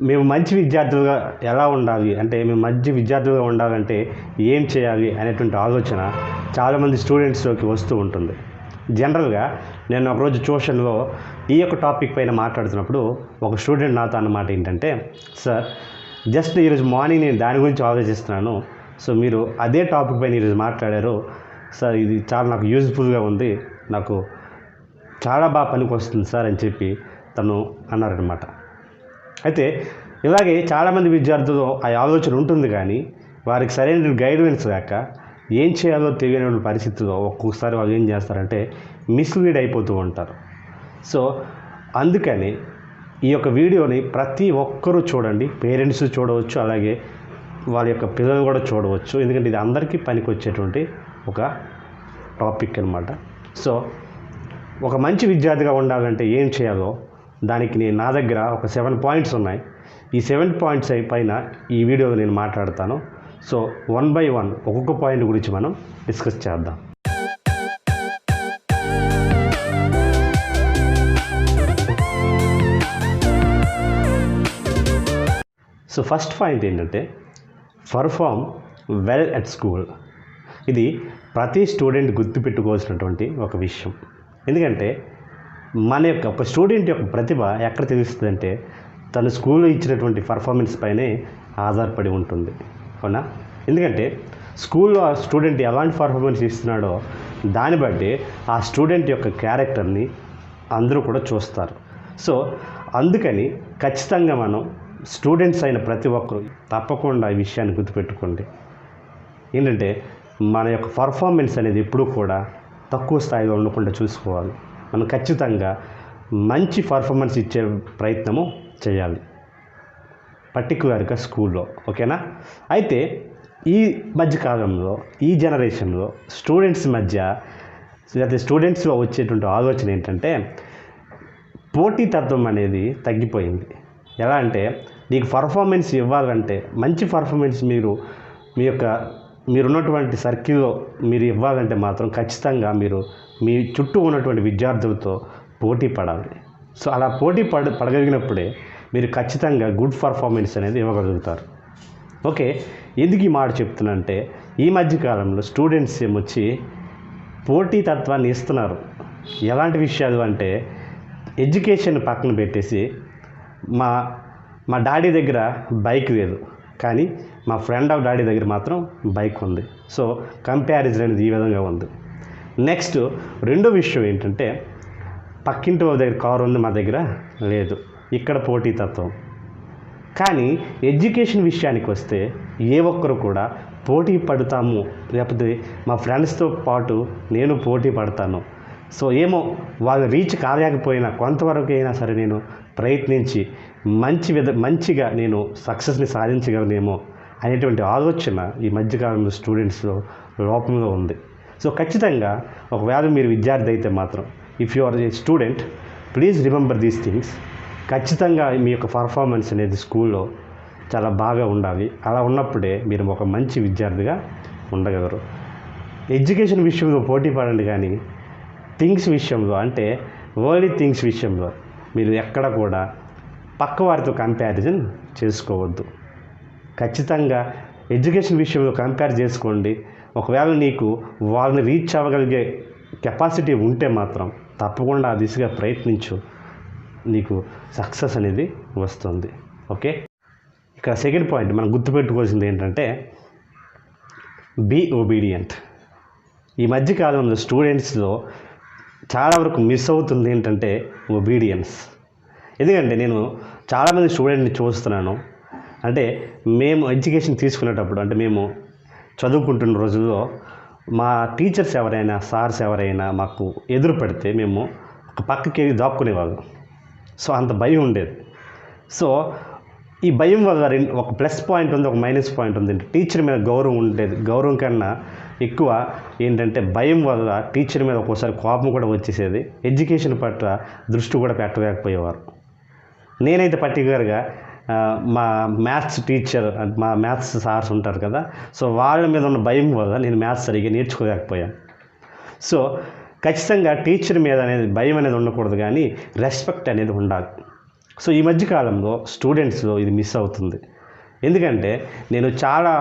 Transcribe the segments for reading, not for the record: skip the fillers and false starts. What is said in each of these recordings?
మేము మంచి విద్యార్థులుగా ఎలా ఉండాలి, అంటే మేము మంచి విద్యార్థులుగా ఉండాలంటే ఏం చేయాలి అనేటువంటి ఆలోచన చాలామంది స్టూడెంట్స్లోకి వస్తూ ఉంటుంది. జనరల్గా నేను ఒకరోజు ట్యూషన్లో ఈ యొక్క టాపిక్ పైన మాట్లాడుతున్నప్పుడు ఒక స్టూడెంట్ నాతో అన్నమాట ఏంటంటే, సార్ జస్ట్ ఈరోజు మార్నింగ్ నేను దాని గురించి ఆలోచిస్తున్నాను, సో మీరు అదే టాపిక్ పైన ఈరోజు మాట్లాడారు సార్, ఇది చాలా నాకు యూజ్ఫుల్గా ఉంది, నాకు చాలా బాగా పనికి వస్తుంది సార్ అని చెప్పి తను అన్నారనమాట. అయితే ఇలాగే చాలామంది విద్యార్థులు ఆ ఆలోచన ఉంటుంది, కానీ వారికి సరైన గైడెన్స్ లేక ఏం చేయాలో తెలియని పరిస్థితుల్లో ఒక్కొక్కసారి వాళ్ళు ఏం చేస్తారంటే మిస్లీడ్ అయిపోతూ ఉంటారు. సో అందుకని ఈ యొక్క వీడియోని ప్రతి ఒక్కరూ చూడండి, పేరెంట్స్ చూడవచ్చు, అలాగే వాళ్ళ యొక్క పిల్లలు కూడా చూడవచ్చు, ఎందుకంటే ఇది అందరికీ పనికి వచ్చేటువంటి ఒక టాపిక్ అనమాట. సో ఒక మంచి విద్యార్థిగా ఉండాలంటే ఏం చేయాలో దానికి నా దగ్గర ఒక 7 పాయింట్స్ ఉన్నాయి. ఈ 7 పాయింట్స్ పైన ఈ వీడియోలో నేను మాట్లాడతాను. సో 1 by 1 ఒక్కొక్క పాయింట్ గురించి మనం డిస్కస్ చేద్దాం. సో ఫస్ట్ పాయింట్ ఏంటంటే పర్ఫామ్ వెల్ అట్ స్కూల్. ఇది ప్రతి స్టూడెంట్ గుర్తుపెట్టుకోవాల్సినటువంటి ఒక విషయం. ఎందుకంటే మన యొక్క ఒక స్టూడెంట్ యొక్క ప్రతిభ ఎక్కడ తెలుస్తుందంటే తను స్కూల్లో ఇచ్చినటువంటి పర్ఫార్మెన్స్ పైనే ఆధారపడి ఉంటుంది, అవునా? ఎందుకంటే స్కూల్లో ఆ స్టూడెంట్ ఎలాంటి పర్ఫార్మెన్స్ ఇస్తున్నాడో దాన్ని బట్టి ఆ స్టూడెంట్ యొక్క క్యారెక్టర్ని అందరూ కూడా చూస్తారు. సో అందుకని ఖచ్చితంగా మనం స్టూడెంట్స్ అయిన ప్రతి ఒక్కరు తప్పకుండా ఈ విషయాన్ని గుర్తుపెట్టుకోండి. ఏంటంటే మన యొక్క పర్ఫార్మెన్స్ అనేది ఎప్పుడూ కూడా తక్కువ స్థాయిలో ఉండకుండా చూసుకోవాలి. మనం ఖచ్చితంగా మంచి పర్ఫార్మెన్స్ ఇచ్చే ప్రయత్నము చేయాలి, పర్టికులర్గా స్కూల్లో, ఓకేనా? అయితే ఈ మధ్యకాలంలో ఈ జనరేషన్లో స్టూడెంట్స్ మధ్య లేదా స్టూడెంట్స్లో వచ్చేటువంటి ఆలోచన ఏంటంటే పోటీతత్వం అనేది తగ్గిపోయింది. ఎలా అంటే నీకు పర్ఫార్మెన్స్ ఇవ్వాలంటే మంచి పర్ఫార్మెన్స్ మీరున్నటువంటి సర్కిల్లో మీరు ఇవ్వాలంటే మాత్రం ఖచ్చితంగా మీరు మీ చుట్టూ ఉన్నటువంటి విద్యార్థులతో పోటీ పడాలి. సో అలా పోటీ పడగలిగినప్పుడే మీరు ఖచ్చితంగా గుడ్ పర్ఫార్మెన్స్ అనేది ఇవ్వగలుగుతారు. ఓకే, ఎందుకు ఈ మాట చెప్తున్నానంటే ఈ మధ్యకాలంలో స్టూడెంట్స్ ఏమొచ్చి పోటీతత్వాన్ని ఇస్తున్నారు. ఎలాంటి విషయాలు అంటే ఎడ్యుకేషన్ పక్కన పెట్టేసి మా డాడీ దగ్గర బైక్ లేదు, కానీ మా ఫ్రెండ్ ఆఫ్ డాడీ దగ్గర మాత్రం బైక్ ఉంది. సో కంపారిజన్ అనేది ఈ విధంగా ఉంది. నెక్స్ట్ రెండో విషయం ఏంటంటే పక్కింటి వాళ్ళ దగ్గర కారు ఉంది, మా దగ్గర లేదు. ఇక్కడ పోటీతత్వం. కానీ ఎడ్యుకేషన్ విషయానికి వస్తే ఏ ఒక్కరు కూడా పోటీ పడతాము, లేకపోతే మా ఫ్రెండ్స్తో పాటు నేను పోటీ పడతాను, సో ఏమో వాళ్ళు రీచ్ కాలేకపోయినా కొంతవరకు అయినా సరే నేను ప్రయత్నించి మంచిగా నేను సక్సెస్ని సాధించగలనేమో అనేటువంటి ఆలోచన ఈ మధ్యకాలంలో స్టూడెంట్స్లో లోపంలో ఉంది. సో ఖచ్చితంగా ఒకవేళ మీరు విద్యార్థి అయితే మాత్రం if you are a student, please remember these things. ఖచ్చితంగా మీ యొక్క పర్ఫార్మెన్స్ అనేది స్కూల్లో చాలా బాగా ఉండాలి. అలా ఉన్నప్పుడే మీరు ఒక మంచి విద్యార్థిగా ఉండగలరు. ఎడ్యుకేషన్ విషయంలో పోటీ పడండి, కానీ థింగ్స్ విషయంలో, అంటే వరల్డ్ థింగ్స్ విషయంలో మీరు ఎక్కడ కూడా పక్క వారితో కంపారిజన్ చేసుకోవద్దు. ఖచ్చితంగా ఎడ్యుకేషన్ విషయంలో కంపేర్ చేసుకోండి. ఒకవేళ నీకు వాళ్ళని రీచ్ అవ్వగలిగే కెపాసిటీ ఉంటే మాత్రం తప్పకుండా ఆ దిశగా ప్రయత్నించు, నీకు సక్సెస్ అనేది వస్తుంది. ఓకే, ఇక్కడ సెకండ్ పాయింట్ మనం గుర్తుపెట్టుకోవాల్సింది ఏంటంటే బీ ఒబీడియంట్. ఈ మధ్యకాలంలో స్టూడెంట్స్లో చాలా వరకు మిస్ అవుతుంది ఏంటంటే ఒబీడియన్స్. ఎందుకంటే నేను చాలామంది స్టూడెంట్ని చూస్తున్నాను, అంటే మేము ఎడ్యుకేషన్ తీసుకునేటప్పుడు, అంటే మేము చదువుకుంటున్న రోజుల్లో మా టీచర్స్ ఎవరైనా సార్స్ ఎవరైనా మాకు ఎదురు పడితే మేము ఒక పక్కకి వెళ్ళి దాక్కునేవాళ్ళం. సో అంత భయం ఉండేది. సో ఈ భయం వల్ల ఒక ప్లస్ పాయింట్ ఉంది, ఒక మైనస్ పాయింట్ ఉంది. టీచర్ మీద గౌరవం ఉండేది, గౌరవం కన్నా ఎక్కువ ఏంటంటే భయం వల్ల టీచర్ మీద ఒక్కోసారి కోపం కూడా వచ్చేసేది. ఎడ్యుకేషన్ పట్ల దృష్టి కూడా పెట్టలేకపోయేవారు. నేనైతే పర్టికులర్గా మా మ్యాథ్స్ టీచర్, మా మ్యాథ్స్ సార్స్ ఉంటారు కదా, సో వాళ్ళ మీద ఉన్న భయం వల్ల నేను మ్యాథ్స్ సరిగ్గా నేర్చుకోలేకపోయాను. సో ఖచ్చితంగా టీచర్ మీద అనేది భయం అనేది ఉండకూడదు, కానీ రెస్పెక్ట్ అనేది ఉండాలి. సో ఈ మధ్య కాలంలో స్టూడెంట్స్లో ఇది మిస్ అవుతుంది. ఎందుకంటే నేను చాలా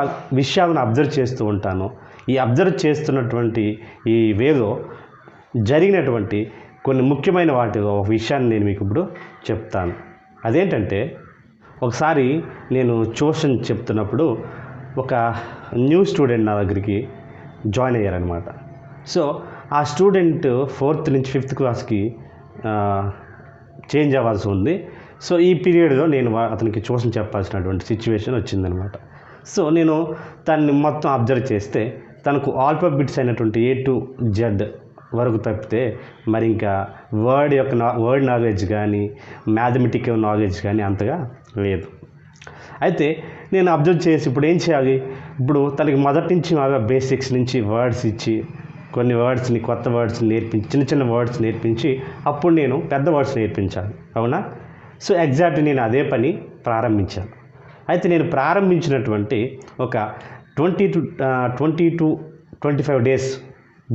విషయాలను అబ్జర్వ్ చేస్తూ ఉంటాను. ఈ అబ్జర్వ్ చేస్తున్నటువంటి ఈ వేలో జరిగినటువంటి కొన్ని ముఖ్యమైన వాటిలో ఒక విషయాన్ని నేను మీకు ఇప్పుడు చెప్తాను. అదేంటంటే, ఒకసారి నేను ట్యూషన్ చెప్తున్నప్పుడు ఒక న్యూ స్టూడెంట్ నా దగ్గరికి జాయిన్ అయ్యారనమాట. సో ఆ స్టూడెంట్ 4th నుంచి 5th క్లాస్కి చేంజ్ అవ్వాల్సి ఉంది. సో ఈ పీరియడ్లో నేను అతనికి ట్యూషన్ చెప్పాల్సినటువంటి సిచ్యువేషన్ వచ్చిందనమాట. సో నేను తనని మొత్తం అబ్జర్వ్ చేస్తే తనకు ఆల్ఫాబెట్స్ అయినటువంటి A to Z వరకు తప్పితే మరి ఇంకా వర్డ్ నాలెడ్జ్ కానీ మ్యాథమెటికల్ నాలెడ్జ్ కానీ అంతగా లేదు. అయితే నేను అబ్జర్వ్ చేసి ఇప్పుడు ఏం చేయాలి, ఇప్పుడు తనకి మొదటి నుంచి బాగా బేసిక్స్ నుంచి వర్డ్స్ ఇచ్చి కొన్ని వర్డ్స్ని కొత్త వర్డ్స్ని నేర్పించి చిన్న చిన్న వర్డ్స్ నేర్పించి అప్పుడు నేను పెద్ద వర్డ్స్ నేర్పించాలి, అవునా? సో ఎగ్జాక్ట్ నేను అదే పని ప్రారంభించాను. అయితే నేను ప్రారంభించినటువంటి ఒక 20 to 25 డేస్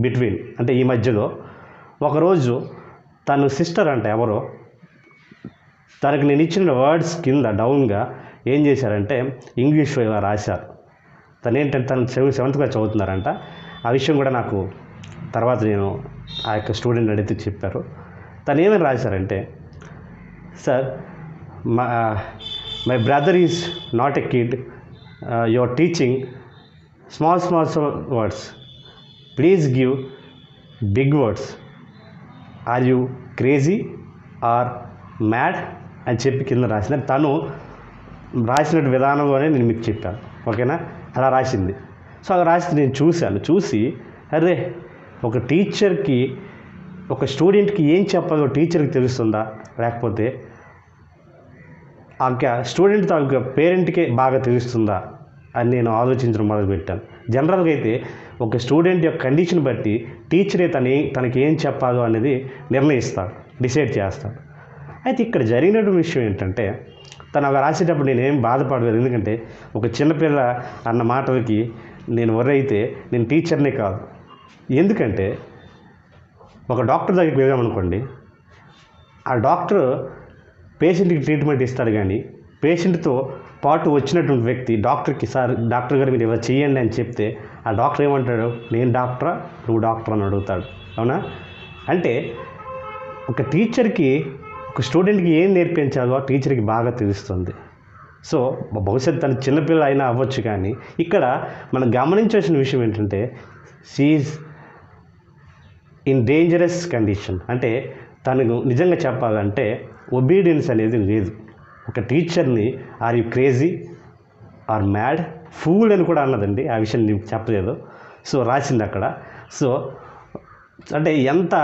బిట్వీన్, అంటే ఈ మధ్యలో ఒకరోజు తను సిస్టర్ అంట ఎవరో తనకు నేను ఇచ్చిన వర్డ్స్ కింద డౌన్గా ఏం చేశారంటే ఇంగ్లీష్లో ఇలా రాశారు. తనేంటంటే తను 7th క్లాస్ చదువుతున్నారంట. ఆ విషయం కూడా నాకు తర్వాత నేను ఆ యొక్క స్టూడెంట్ అడిగితే చెప్పారు. తను ఏమని రాశారంటే, sir my brother is not a kid, your teaching small words, please give big words, are you crazy or mad అని చెప్పి కింద రాసిన తను రాసిన విధానంలోనే నేను మీకు చెప్పాను, ఓకేనా? అలా రాసింది. సో అలా రాసి నేను చూసి అరే ఒక టీచర్కి ఒక స్టూడెంట్కి ఏం చెప్పాలో టీచర్కి తెలుస్తుందా, లేకపోతే ఆ స్టూడెంట్ తాలూకా పేరెంట్కే బాగా తెలుస్తుందా అని నేను ఆలోచించడం మొదలుపెట్టాను. జనరల్గా అయితే ఒక స్టూడెంట్ యొక్క కండిషన్ బట్టి టీచరే తనకి ఏం చెప్పాలో అనేది నిర్ణయిస్తాడు, డిసైడ్ చేస్తాడు. అయితే ఇక్కడ జరిగినటువంటి విషయం ఏంటంటే, తను అలా రాసేటప్పుడు నేనేం బాధపడలేదు. ఎందుకంటే ఒక చిన్నపిల్ల అన్న మాటలకి నేను అయితే నేను టీచర్నే కాదు. ఎందుకంటే ఒక డాక్టర్ దగ్గరికి వెళ్ళామనుకోండి, ఆ డాక్టర్ పేషెంట్కి ట్రీట్మెంట్ ఇస్తాడు, కానీ పేషెంట్తో పాటు వచ్చినటువంటి వ్యక్తి డాక్టర్కి, సార్ డాక్టర్ గారు మీరు ఇలా చేయండి అని చెప్తే ఆ డాక్టర్ ఏమంటాడు, నేను డాక్టరా నువ్వు డాక్టర్ అని అడుగుతాడు, అవునా? అంటే ఒక టీచర్కి ఒక స్టూడెంట్కి ఏం నేర్పించాలో టీచర్కి బాగా తెలుస్తుంది. సో భవిష్యత్తు తన చిన్నపిల్ల అయినా అవ్వచ్చు, కానీ ఇక్కడ మనం గమనించాల్సిన విషయం ఏంటంటే షీఈస్ ఇన్ డేంజరస్ కండిషన్. అంటే తనకు నిజంగా చెప్పాలంటే ఒబీడియన్స్ అనేది లేదు. ఒక టీచర్ని are you crazy or mad, fool అని కూడా అన్నదండి. ఆ విషయం నీకు చెప్పలేదు. సో రాసింది అక్కడ. సో అంటే ఎంత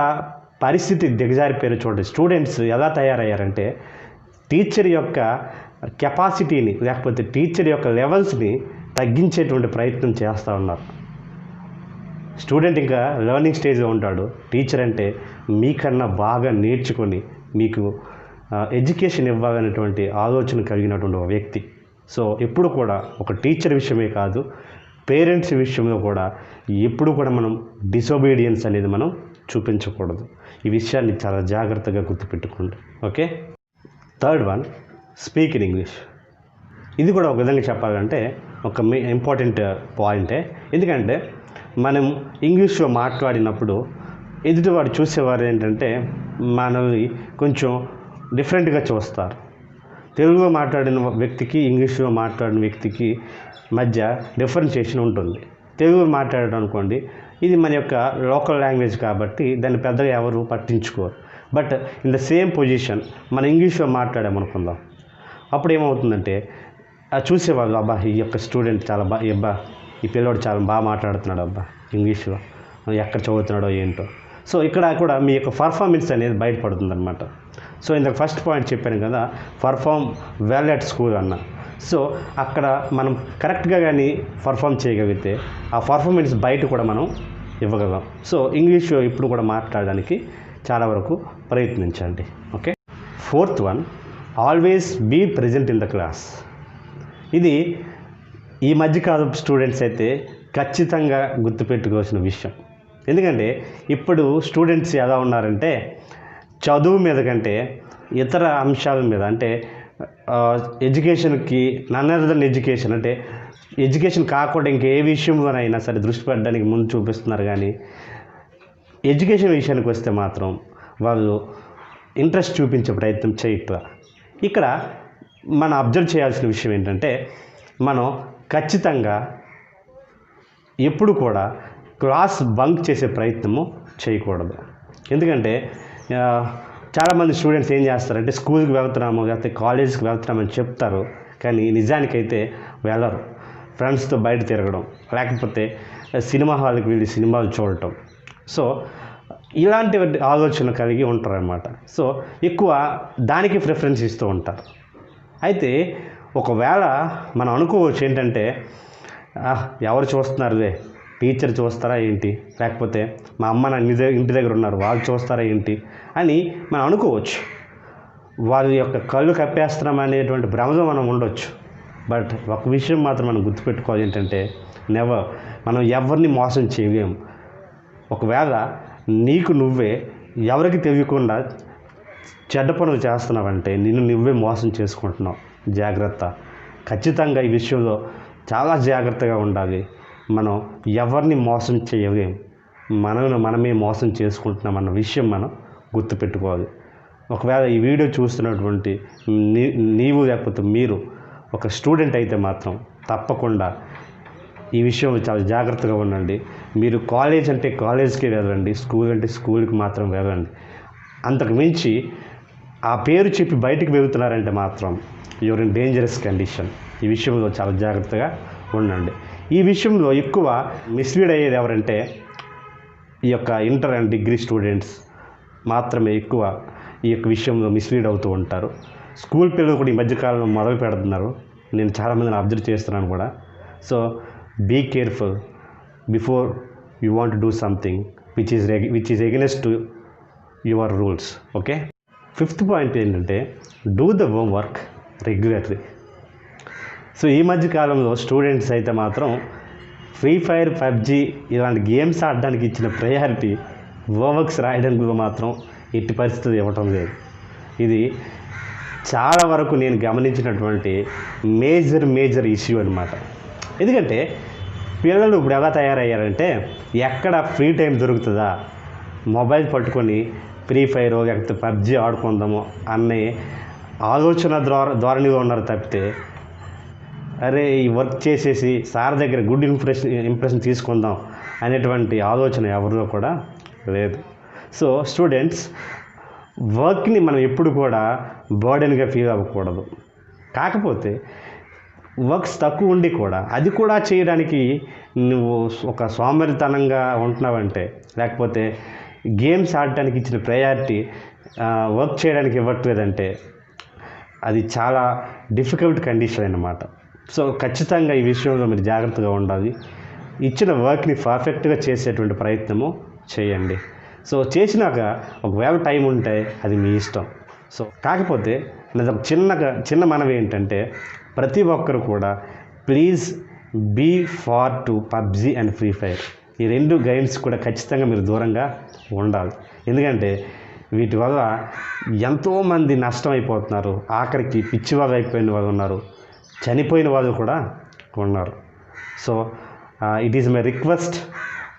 పరిస్థితి దిగజారిపోయారో చూడండి. స్టూడెంట్స్ ఎలా తయారయ్యారంటే టీచర్ యొక్క కెపాసిటీని, లేకపోతే టీచర్ యొక్క లెవెల్స్ని తగ్గించేటువంటి ప్రయత్నం చేస్తూ ఉన్నారు. స్టూడెంట్ ఇంకా లెర్నింగ్ స్టేజ్లో ఉంటాడు. టీచర్ అంటే మీకన్నా బాగా నేర్చుకొని మీకు ఎడ్యుకేషన్ ఇవ్వాలనేటువంటి ఆలోచన కలిగినటువంటి ఒక వ్యక్తి. సో ఎప్పుడు కూడా ఒక టీచర్ విషయమే కాదు, పేరెంట్స్ విషయంలో కూడా ఎప్పుడు కూడా మనం డిసొబీడియన్స్ అనేది మనం చూపించకూడదు. ఈ విషయాన్ని చాలా జాగ్రత్తగా గుర్తుపెట్టుకోండి, okay? Third one, speak in English. ఇది కూడా ఒక విధంగా చెప్పాలంటే ఒక ఇంపార్టెంట్ పాయింటే. ఎందుకంటే మనం ఇంగ్లీష్లో మాట్లాడినప్పుడు ఎదుటివాడు చూసేవారు ఏంటంటే మనల్ని కొంచెం డిఫరెంట్గా చూస్తారు. తెలుగులో మాట్లాడిన వ్యక్తికి ఇంగ్లీష్లో మాట్లాడిన వ్యక్తికి మధ్య డిఫరెన్షియేషన్ ఉంటుంది. తెలుగులో మాట్లాడడం అనుకోండి, ఇది మన యొక్క లోకల్ లాంగ్వేజ్ కాబట్టి దాన్ని పెద్దగా ఎవరు పట్టించుకోరు. But in the same position మన ఇంగ్లీష్లో మాట్లాడామనుకుందాం, అప్పుడు ఏమవుతుందంటే చూసేవాళ్ళు, అబ్బా ఈ యొక్క స్టూడెంట్ చాలా ఈ పిల్లోడు చాలా బాగా మాట్లాడుతున్నాడు, అబ్బా ఇంగ్లీష్లో ఎక్కడ చదువుతున్నాడో ఏంటో. సో ఇక్కడ కూడా మీ యొక్క పర్ఫార్మెన్స్ అనేది బయటపడుతుంది అనమాట. సో ఇందాక ఫస్ట్ పాయింట్ చెప్పాను కదా, పర్ఫామ్ వెల్ అట్ స్కూల్ అన్న. సో అక్కడ మనం కరెక్ట్గా కానీ పర్ఫామ్ చేయగలిగితే ఆ పర్ఫార్మెన్స్ బయట కూడా మనం ఇవ్వగలం. సో ఇంగ్లీష్ ఇప్పుడు కూడా మాట్లాడడానికి చాలా వరకు ప్రయత్నించండి, okay? Fourth one, always be present in the class. ఇది ఈ మధ్యకాలం స్టూడెంట్స్ అయితే ఖచ్చితంగా గుర్తుపెట్టుకోవాల్సిన విషయం. ఎందుకంటే ఇప్పుడు స్టూడెంట్స్ ఎలా ఉన్నారంటే చదువు మీద కంటే ఇతర అంశాల మీద అంటే ఎడ్యుకేషన్కి నన్ అదర్ దెన్ ఎడ్యుకేషన్ అంటే ఎడ్యుకేషన్ కాకుండా ఇంకే విషయంలోనైనా సరే దృష్టి పెట్టడానికి ముందు చూపిస్తున్నారు. కానీ ఎడ్యుకేషన్ విషయానికి వస్తే మాత్రం వాళ్ళు ఇంట్రెస్ట్ చూపించే ప్రయత్నం చేయట్లా. ఇక్కడ మనం అబ్జర్వ్ చేయాల్సిన విషయం ఏంటంటే మనం ఖచ్చితంగా ఎప్పుడు కూడా క్లాస్ బంక్ చేసే ప్రయత్నము చేయకూడదు. ఎందుకంటే చాలామంది స్టూడెంట్స్ ఏం చేస్తారంటే స్కూల్కి వెళ్తున్నాము లేకపోతే కాలేజ్కి వెళ్తున్నామని చెప్తారు, కానీ నిజానికైతే వెళ్ళరు. ఫ్రెండ్స్తో బయట తిరగడం, లేకపోతే సినిమా హాల్కి వెళ్ళి సినిమాలు చూడటం. సో ఇలాంటి ఆలోచన కలిగి ఉంటారన్నమాట. సో ఎక్కువ దానికి ప్రిఫరెన్స్ ఇస్తూ ఉంటారు. అయితే ఒకవేళ మనం అనుకోవచ్చు ఏంటంటే ఎవరు చూస్తున్నారులే, టీచర్ చూస్తారా ఏంటి, లేకపోతే మా అమ్మ నా ఇంటి దగ్గర ఉన్నారు వాళ్ళు చూస్తారా ఏంటి అని మనం అనుకోవచ్చు. వాళ్ళ యొక్క కళ్ళు కప్పేస్తున్నాం అనేటువంటి భ్రమలో మనం ఉండొచ్చు. బట్ ఒక విషయం మాత్రం మనం గుర్తుపెట్టుకోవాలి ఏంటంటే నెవర్ మనం ఎవరిని మోసం చేయలేము. ఒకవేళ నీకు నువ్వే ఎవరికి తెలియకుండా చెడ్డ పనులు చేస్తున్నావంటే నిన్ను నువ్వే మోసం చేసుకుంటున్నావు. జాగ్రత్త. ఖచ్చితంగా ఈ విషయంలో చాలా జాగ్రత్తగా ఉండాలి. మనం ఎవరిని మోసం చేయలేం, మనమే మోసం చేసుకుంటున్నాం అన్న విషయం మనం గుర్తుపెట్టుకోవాలి. ఒకవేళ ఈ వీడియో చూస్తున్నటువంటి నీవు లేకపోతే మీరు ఒక స్టూడెంట్ అయితే మాత్రం తప్పకుండా ఈ విషయంలో చాలా జాగ్రత్తగా ఉండండి. మీరు కాలేజ్ అంటే కాలేజ్కి వెళ్ళండి, స్కూల్ అంటే స్కూల్కి మాత్రం వెళ్ళండి. అంతకు మించి ఆ పేరు చెప్పి బయటికి వెళ్తున్నారంటే మాత్రం యువర్ ఇన్ డేంజరస్ కండిషన్. ఈ విషయంలో చాలా జాగ్రత్తగా ఉండండి. ఈ విషయంలో ఎక్కువ మిస్లీడ్ అయ్యేది ఎవరంటే ఈ యొక్క ఇంటర్ అండ్ డిగ్రీ స్టూడెంట్స్ మాత్రమే ఎక్కువ ఈ యొక్క విషయంలో మిస్లీడ్ అవుతూ ఉంటారు. స్కూల్ పిల్లలు కూడా ఈ మధ్యకాలంలో మొదలు పెడుతున్నారు. నేను చాలామందిని అబ్జర్వ్ చేస్తున్నాను కూడా. So be careful before you want do something which is against to your rules. Okay. 5th point ఏంటంటే do the homework regularly. So ఈ మధ్య కాలంలో స్టూడెంట్స్ అయితే మాత్రం ఫ్రీ ఫైర్, పబ్జీ ఇలాంటి గేమ్స్ ఆడడానికి ఇచ్చిన ప్రయారిటీ హోంవర్క్స్ రాయడానికి మాత్రం ఎట్టి పరిస్థితులు ఇవ్వటం లేదు. ఇది చాలా వరకు నేను గమనించినటువంటి మేజర్ ఇష్యూ అనమాట. ఎందుకంటే పిల్లలు ఇప్పుడు ఎలా తయారయ్యారంటే ఎక్కడ ఫ్రీ టైం దొరుకుతుందా మొబైల్ పట్టుకొని ఫ్రీ ఫైర్ లేకపోతే పబ్జీ ఆడుకుందాము అనే ఆలోచన ధోరణిలో ఉన్నారు తప్పితే అరే ఈ వర్క్ చేసేసి సార్ దగ్గర గుడ్ ఇంప్రెషన్ తీసుకుందాం అనేటువంటి ఆలోచన ఎవరిలో కూడా లేదు. సో స్టూడెంట్స్ వర్క్ని మనం ఎప్పుడు కూడా బర్డెన్గా ఫీల్ అవ్వకూడదు. కాకపోతే వర్క్స్ తక్కువ ఉండి కూడా అది కూడా చేయడానికి నువ్వు ఒక సోమరితనంగా ఉంటున్నావంటే, లేకపోతే గేమ్స్ ఆడటానికి ఇచ్చిన ప్రయారిటీ వర్క్ చేయడానికి ఇవ్వట్లేదంటే అది చాలా డిఫికల్ట్ కండిషన్ అన్నమాట. సో ఖచ్చితంగా ఈ విషయంలో మీరు జాగ్రత్తగా ఉండాలి. ఇచ్చిన వర్క్ని పర్ఫెక్ట్గా చేసేటువంటి ప్రయత్నము చేయండి. సో చేసినాక ఒకవేళ టైం ఉంటే అది మీ ఇష్టం. సో కాకపోతే నాది ఒక చిన్న మనవి ఏంటంటే ప్రతి ఒక్కరు కూడా please be far to PUBG and free fire. ఈ రెండు గేమ్స్ కూడా ఖచ్చితంగా మీరు దూరంగా ఉండాలి. ఎందుకంటే వీటి వల్ల ఎంతోమంది నష్టం అయిపోతున్నారు. ఆఖరికి పిచ్చివాళ్ళు అయిపోయిన వాళ్ళు ఉన్నారు, చనిపోయిన వాళ్ళు కూడా ఉన్నారు. So it is my request,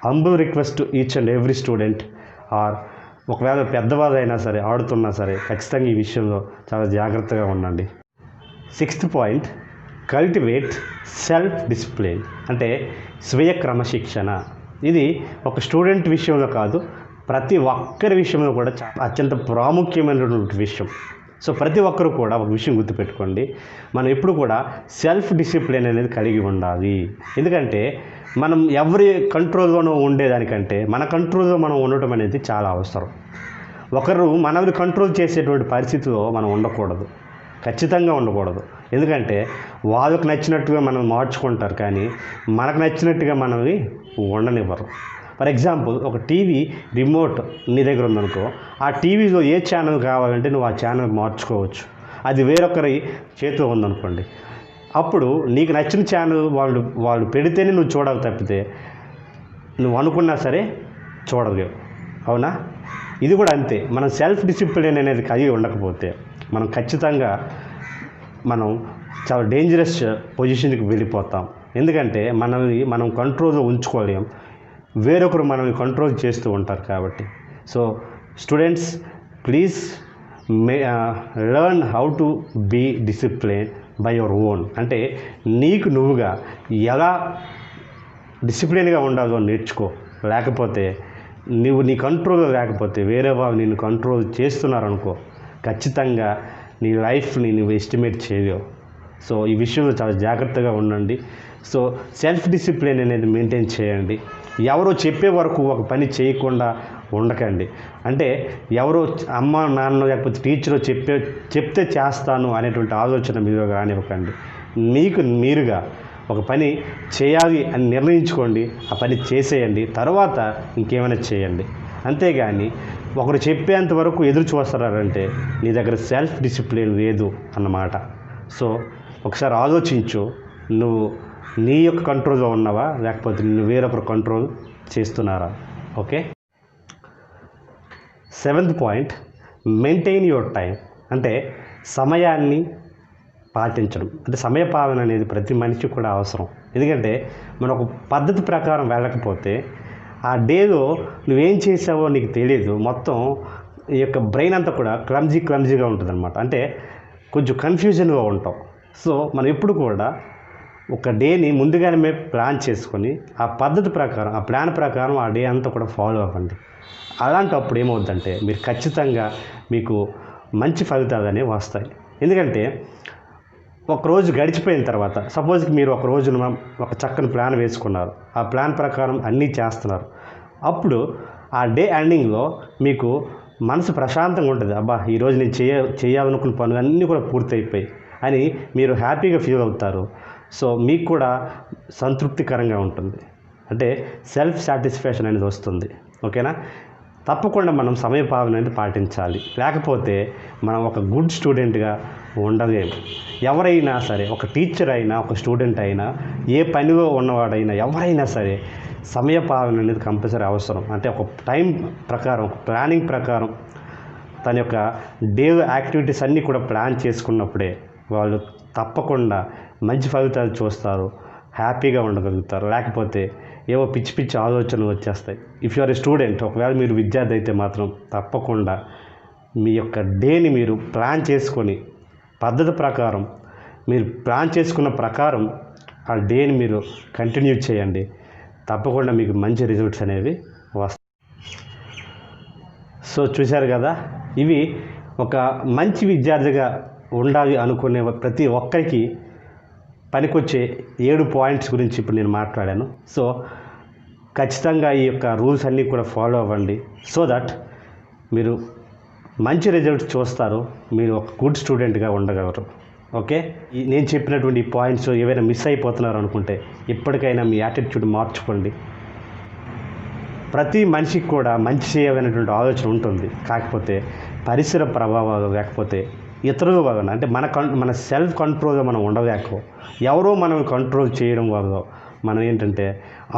humble request to each and every student. Or ఒకవేళ పెద్దవాళ్ళు అయినా సరే ఆడుతున్నా సరే ఖచ్చితంగా ఈ విషయంలో చాలా జాగ్రత్తగా ఉండండి. 6th point cultivate self discipline, అంటే స్వీయ క్రమశిక్షణ. ఇది ఒక స్టూడెంట్ విషయంలో కాదు, ప్రతి ఒక్కరి విషయంలో కూడా అత్యంత ప్రాముఖ్యమైనటువంటి విషయం. సో ప్రతి ఒక్కరు కూడా ఒక విషయం గుర్తుపెట్టుకోండి, మనం ఎప్పుడు కూడా సెల్ఫ్ డిసిప్లిన్ అనేది కలిగి ఉండాలి. ఎందుకంటే మనం ఎవరి కంట్రోల్లోనూ ఉండేదానికంటే మన కంట్రోల్లో మనం ఉండటం అనేది చాలా అవసరం. ఒకరు మనల్ని కంట్రోల్ చేసేటువంటి పరిస్థితిలో మనం ఉండకూడదు, ఖచ్చితంగా ఉండకూడదు. ఎందుకంటే వాళ్ళకు నచ్చినట్టుగా మనం మార్చుకుంటారు, కానీ మనకు నచ్చినట్టుగా మనల్ని ఉండనివ్వరు. ఫర్ ఎగ్జాంపుల్ ఒక టీవీ రిమోట్ నీ దగ్గర ఉందనుకో, ఆ టీవీలో ఏ ఛానల్ కావాలంటే నువ్వు ఆ ఛానల్ మార్చుకోవచ్చు. అది వేరొకరి చేతిలో ఉందనుకోండి, అప్పుడు నీకు నచ్చిన ఛానల్ వాళ్ళు పెడితేనే నువ్వు చూడాలి తప్పితే నువ్వు అనుకున్నా సరే చూడలేవు. అవునా? ఇది కూడా అంతే. మనం సెల్ఫ్ డిసిప్లిన్ అనేది కలిగి ఉండకపోతే మనం ఖచ్చితంగా చాలా డేంజరస్ పొజిషన్కి వెళ్ళిపోతాం. ఎందుకంటే మనం కంట్రోల్లో ఉంచుకోలేం, వేరొకరు మనల్ని కంట్రోల్ చేస్తూ ఉంటారు కాబట్టి. So students, please learn how to be discipline by your own. అంటే నీకు నువ్వుగా ఎలా డిసిప్లిన్గా ఉండాలో నేర్చుకో. లేకపోతే నీ కంట్రోల్లో లేకపోతే వేరే వాళ్ళు నిన్ను కంట్రోల్ చేస్తున్నారనుకో, ఖచ్చితంగా నీ లైఫ్ని నువ్వు ఎస్టిమేట్ చేయలేవు. సో ఈ విషయంలో చాలా జాగ్రత్తగా ఉండండి. సో సెల్ఫ్ డిసిప్లిన్ అనేది మెయింటైన్ చేయండి. ఎవరో చెప్పే వరకు ఒక పని చేయకుండా ఉండకండి. అంటే ఎవరో అమ్మ నాన్న లేకపోతే టీచరు చెప్తే చేస్తాను అనేటువంటి ఆలోచన మీరు రానివ్వకండి. మీరుగా ఒక పని చేయాలి అని నిర్ణయించుకోండి, ఆ పని చేసేయండి, తర్వాత ఇంకేమైనా చేయండి. అంతేగాని ఒకరు చెప్పేంత వరకు ఎదురు చూస్తారంటే నీ దగ్గర సెల్ఫ్ డిసిప్లిన్ లేదు అన్నమాట. సో ఒకసారి ఆలోచించు, నువ్వు నీ యొక్క కంట్రోల్లో ఉన్నావా లేకపోతే నిన్ను వేరొకరు కంట్రోల్ చేస్తున్నారా? Okay. 7th point, maintain your time. అంటే సమయాన్ని పాటించడం. అంటే సమయపాలన అనేది ప్రతి మనిషికి కూడా అవసరం. ఎందుకంటే మనం ఒక పద్ధతి ప్రకారం వెళ్ళకపోతే ఆ డేలో నువ్వేం చేసావో నీకు తెలియదు. మొత్తం ఈ యొక్క బ్రెయిన్ అంతా కూడా క్లమ్జీగా ఉంటుందన్నమాట. అంటే కొంచెం కన్ఫ్యూజన్గా ఉంటాం. సో మనం ఎప్పుడు కూడా ఒక డేని ముందుగానే ప్లాన్ చేసుకొని ఆ పద్ధతి ప్రకారం, ఆ ప్లాన్ ప్రకారం ఆ డే అంతా కూడా ఫాలో అవ్వండి. అలాంటప్పుడు ఏమవుతుందంటే మీరు ఖచ్చితంగా మీకు మంచి ఫలితాలు అనేవి వస్తాయి. ఎందుకంటే ఒకరోజు గడిచిపోయిన తర్వాత, సపోజ్కి మీరు ఒక రోజున ఒక చక్కని ప్లాన్ వేసుకున్నారు, ఆ ప్లాన్ ప్రకారం అన్నీ చేస్తున్నారు. అప్పుడు ఆ డే ఎండింగ్లో మీకు మనసు ప్రశాంతంగా ఉంటుంది. అబ్బా, ఈరోజు నేను చేయాలనుకున్న పనులు అన్నీ కూడా పూర్తయిపోయి అని మీరు హ్యాపీగా ఫీల్ అవుతారు. సో మీకు కూడా సంతృప్తికరంగా ఉంటుంది. అంటే సెల్ఫ్ సాటిస్ఫాక్షన్ అనేది వస్తుంది. ఓకేనా? తప్పకుండా మనం సమయపాలన అనేది పాటించాలి. లేకపోతే మనం ఒక గుడ్ స్టూడెంట్గా ఉండలేము. ఎవరైనా సరే, ఒక టీచర్ అయినా, ఒక స్టూడెంట్ అయినా, ఏ పనిలో ఉన్నవాడైనా, ఎవరైనా సరే సమయపాలన అనేది కంపల్సరీ అవసరం. అంటే ఒక టైం ప్రకారం, ఒక ప్లానింగ్ ప్రకారం తన యొక్క డే యాక్టివిటీస్ అన్నీ కూడా ప్లాన్ చేసుకున్నప్పుడే వాళ్ళు తప్పకుండా మంచి ఫలితాలు చూస్తారు, హ్యాపీగా ఉండగలుగుతారు. లేకపోతే ఏవో పిచ్చి ఆలోచనలు వచ్చేస్తాయి. If you are a student, ఒకవేళ మీరు విద్యార్థి అయితే మాత్రం తప్పకుండా మీ యొక్క డేని మీరు ప్లాన్ చేసుకొని పద్ధతి ప్రకారం, మీరు ప్లాన్ చేసుకున్న ప్రకారం ఆ డేని మీరు కంటిన్యూ చేయండి. తప్పకుండా మీకు మంచి రిజల్ట్స్ అనేవి వస్తాయి. సో చూశారు కదా, ఇవి ఒక మంచి విద్యార్థిగా ఉండాలి అనుకునే ప్రతి ఒక్కరికి పనికొచ్చే 7 పాయింట్స్ గురించి ఇప్పుడు నేను మాట్లాడాను. సో ఖచ్చితంగా ఈ యొక్క రూల్స్ అన్నీ కూడా ఫాలో అవ్వండి. సో దట్ మీరు మంచి రిజల్ట్స్ చూస్తారు, మీరు ఒక గుడ్ స్టూడెంట్గా ఉండగలరు. ఓకే. నేను చెప్పినటువంటి పాయింట్స్ ఏవైనా మిస్ అయిపోతున్నారు అనుకుంటే ఇప్పటికైనా మీ యాటిట్యూడ్ మార్చుకోండి. ప్రతి మనిషికి కూడా మంచి చేయాలనేటువంటి ఆలోచన ఉంటుంది. కాకపోతే పరిసర ప్రభావాలు లేకపోతే ఇతరుల వలన, అంటే మన సెల్ఫ్ కంట్రోల్గా మనం ఉండలేకో, ఎవరో మనం కంట్రోల్ చేయడం వల్ల మనం ఏంటంటే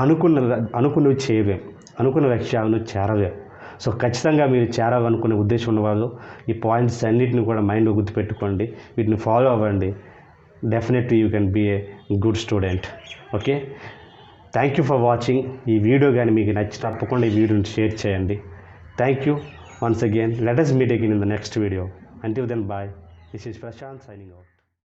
అనుకున్నవి చేయలేం, అనుకున్న లక్ష్యాలను చేరలేం. సో ఖచ్చితంగా మీరు చేరాలనుకునే ఉద్దేశం ఉన్నవాళ్ళు ఈ పాయింట్స్ అన్నిటిని కూడా మైండ్లో గుర్తుపెట్టుకోండి, వీటిని ఫాలో అవ్వండి. Definitely you can be a good student. Okay. Thank you for watching. ఈ వీడియో కానీ మీకు నచ్చి తప్పకుండా ఈ వీడియోని షేర్ చేయండి. Thank you once again. Let us meet again in the next video. Until then, bye. This is Prashant signing off.